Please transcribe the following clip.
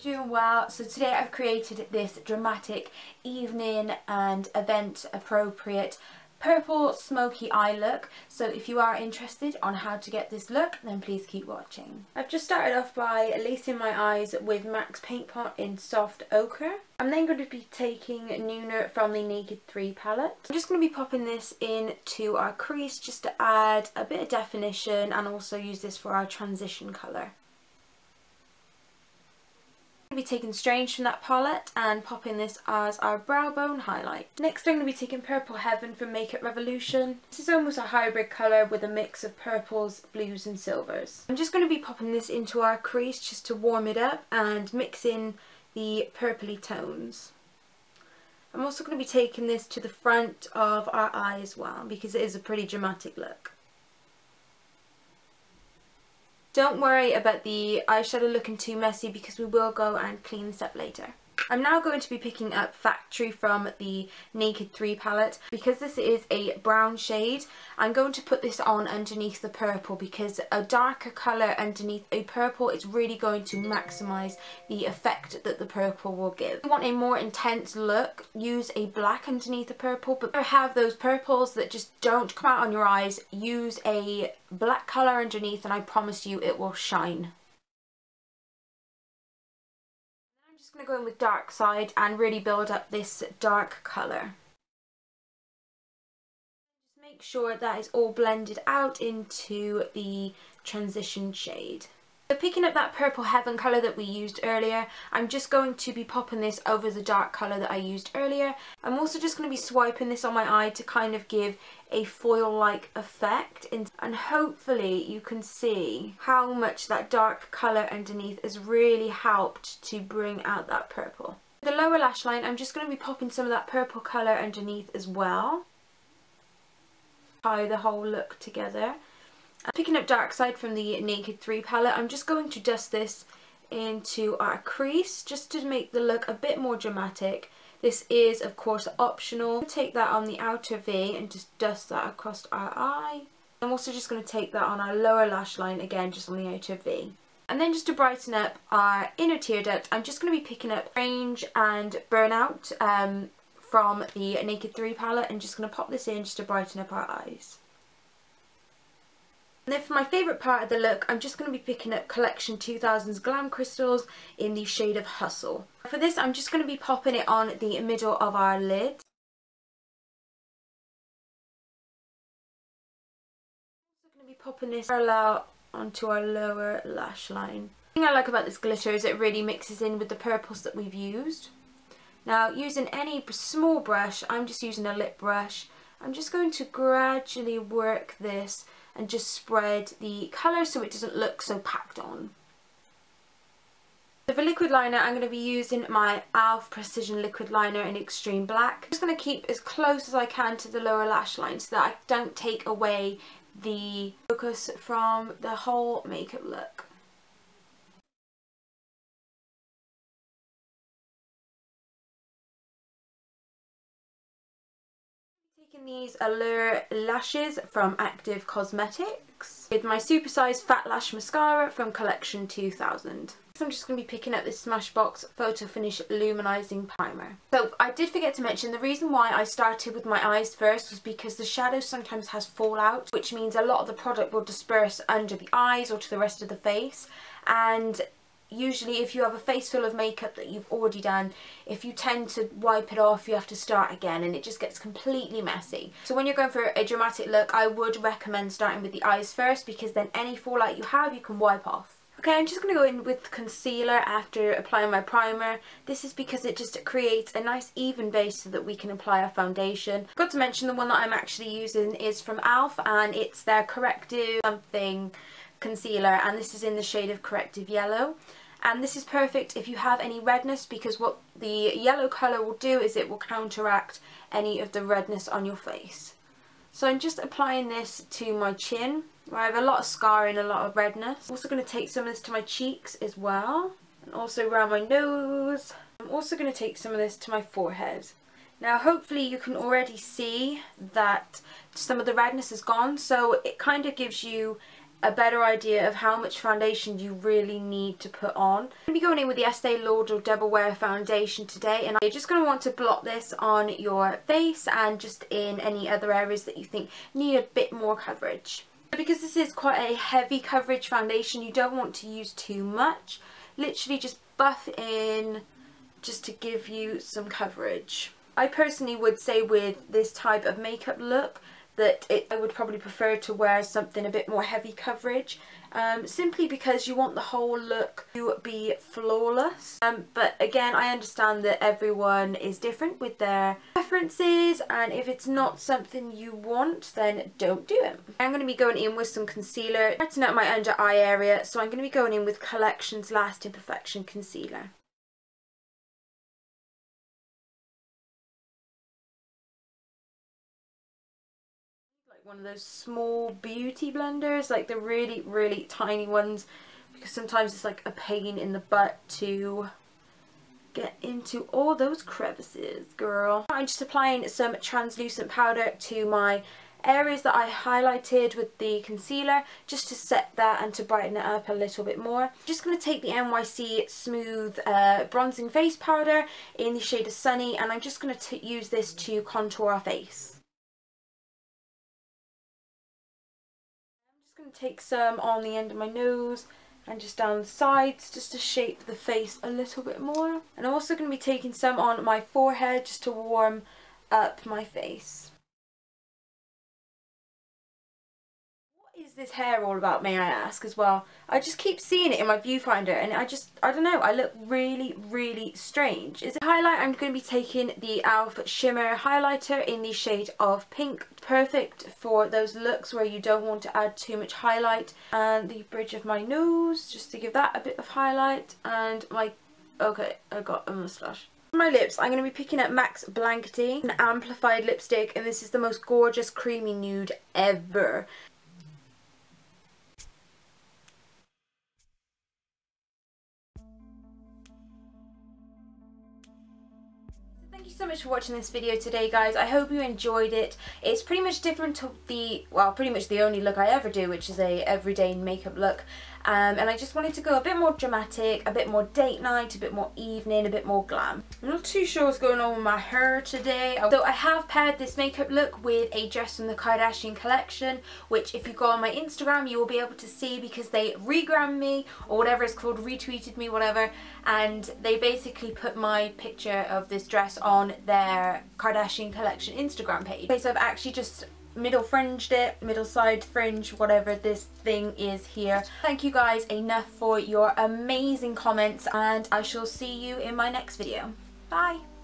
doing well. So today I've created this dramatic evening and event appropriate purple smoky eye look. So if you are interested on how to get this look, then please keep watching. I've just started off by lacing my eyes with MAC's Paint Pot in Soft Ochre. I'm then going to be taking Nooner from the Naked 3 palette. I'm just going to be popping this into our crease just to add a bit of definition and also use this for our transition colour. I'm going to be taking Strange from that palette and popping this as our brow bone highlight. Next I'm going to be taking Purple Heaven from Makeup Revolution. This is almost a hybrid colour with a mix of purples, blues and silvers. I'm just going to be popping this into our crease just to warm it up and mix in the purpley tones. I'm also going to be taking this to the front of our eye as well because it is a pretty dramatic look. Don't worry about the eyeshadow looking too messy because we will go and clean this up later. I'm now going to be picking up Factory from the Naked 3 palette. Because this is a brown shade, I'm going to put this on underneath the purple because a darker colour underneath a purple is really going to maximise the effect that the purple will give. If you want a more intense look, use a black underneath the purple, but if you have those purples that just don't come out on your eyes, use a black colour underneath and I promise you it will shine. I'm just going to go in with Dark Side and really build up this dark colour. Just make sure that is all blended out into the transition shade. So picking up that Purple Heaven colour that we used earlier, I'm just going to be popping this over the dark colour that I used earlier. I'm also just going to be swiping this on my eye to kind of give a foil-like effect, and hopefully you can see how much that dark colour underneath has really helped to bring out that purple. The lower lash line, I'm just going to be popping some of that purple colour underneath as well. Tie the whole look together. I'm picking up Dark Side from the Naked 3 palette. I'm just going to dust this into our crease just to make the look a bit more dramatic. This is of course optional. Take that on the outer V and just dust that across our eye. I'm also just going to take that on our lower lash line again, just on the outer V. And then just to brighten up our inner tear duct, I'm just going to be picking up Range and Burnout from the Naked 3 palette and just going to pop this in just to brighten up our eyes. And then for my favourite part of the look, I'm just going to be picking up Collection 2000's Glam Crystals in the shade of Hustle. For this, I'm just going to be popping it on the middle of our lid. I'm also going to be popping this parallel onto our lower lash line. The thing I like about this glitter is it really mixes in with the purples that we've used. Now, using any small brush, I'm just using a lip brush, I'm just going to gradually work this and just spread the colour so it doesn't look so packed on. So for liquid liner, I'm going to be using my e.l.f. Precision Liquid Liner in Extreme Black. I'm just going to keep as close as I can to the lower lash line so that I don't take away the focus from the whole makeup look. Taking these Allure lashes from Active Cosmetics with my supersized fat lash mascara from Collection 2000. So I'm just going to be picking up this Smashbox Photo Finish Luminizing Primer. So I did forget to mention the reason why I started with my eyes first was because the shadow sometimes has fallout, which means a lot of the product will disperse under the eyes or to the rest of the face, and usually if you have a face full of makeup that you've already done, if you tend to wipe it off, you have to start again and it just gets completely messy. So when you're going for a dramatic look, I would recommend starting with the eyes first because then any fallout you have, you can wipe off. Okay, I'm just going to go in with concealer after applying my primer. This is because it just creates a nice even base so that we can apply our foundation. Got to mention the one that I'm actually using is from e.l.f. and it's their Corrective something concealer, and this is in the shade of Corrective Yellow. And this is perfect if you have any redness because what the yellow colour will do is it will counteract any of the redness on your face. So I'm just applying this to my chin where I have a lot of scarring, a lot of redness. I'm also going to take some of this to my cheeks as well and also around my nose. I'm also going to take some of this to my forehead. Now hopefully you can already see that some of the redness is gone, so it kind of gives you a better idea of how much foundation you really need to put on. I'm going to be going in with the Estee Lauder Double Wear Foundation today, and you're just going to want to blot this on your face and just in any other areas that you think need a bit more coverage. Because this is quite a heavy coverage foundation, you don't want to use too much. Literally just buff in just to give you some coverage. I personally would say with this type of makeup look that I would probably prefer to wear something a bit more heavy coverage, simply because you want the whole look to be flawless. But again, I understand that everyone is different with their preferences, and if it's not something you want, then don't do it. I'm going to be going in with some concealer, setting up my under eye area, so I'm going to be going in with Collection's Lasting Perfection Concealer. One of those small beauty blenders, like the really tiny ones, because sometimes it's like a pain in the butt to get into all those crevices, girl. I'm just applying some translucent powder to my areas that I highlighted with the concealer, just to set that and to brighten it up a little bit more. I'm just going to take the NYC Smooth Bronzing Face Powder in the shade of Sunny, and I'm just going to use this to contour our face. Take some on the end of my nose and just down the sides, just to shape the face a little bit more. And I'm also going to be taking some on my forehead just to warm up my face. What is this hair all about, may I ask, as well? I just keep seeing it in my viewfinder, and I don't know, I look really strange. As a highlight, I'm going to be taking the e.l.f. Shimmer Highlighter in the shade of Pink. Perfect for those looks where you don't want to add too much highlight. And the bridge of my nose, just to give that a bit of highlight. And my, okay, I got a moustache. For my lips, I'm going to be picking up MAC's Blankety, an amplified lipstick, and this is the most gorgeous creamy nude ever. So much for watching this video today, guys. I hope you enjoyed it. It's pretty much different to pretty much the only look I ever do, which is a everyday makeup look. And I just wanted to go a bit more dramatic, a bit more date night, a bit more evening, a bit more glam. I'm not too sure what's going on with my hair today. So I have paired this makeup look with a dress from the Kardashian collection, which if you go on my Instagram you will be able to see, because they regrammed me, or whatever it's called, retweeted me, whatever, and they basically put my picture of this dress on their Kardashian collection Instagram page. Okay, so I've actually just middle fringed it, middle side fringe, whatever this thing is here. Thank you guys enough for your amazing comments, and I shall see you in my next video. Bye!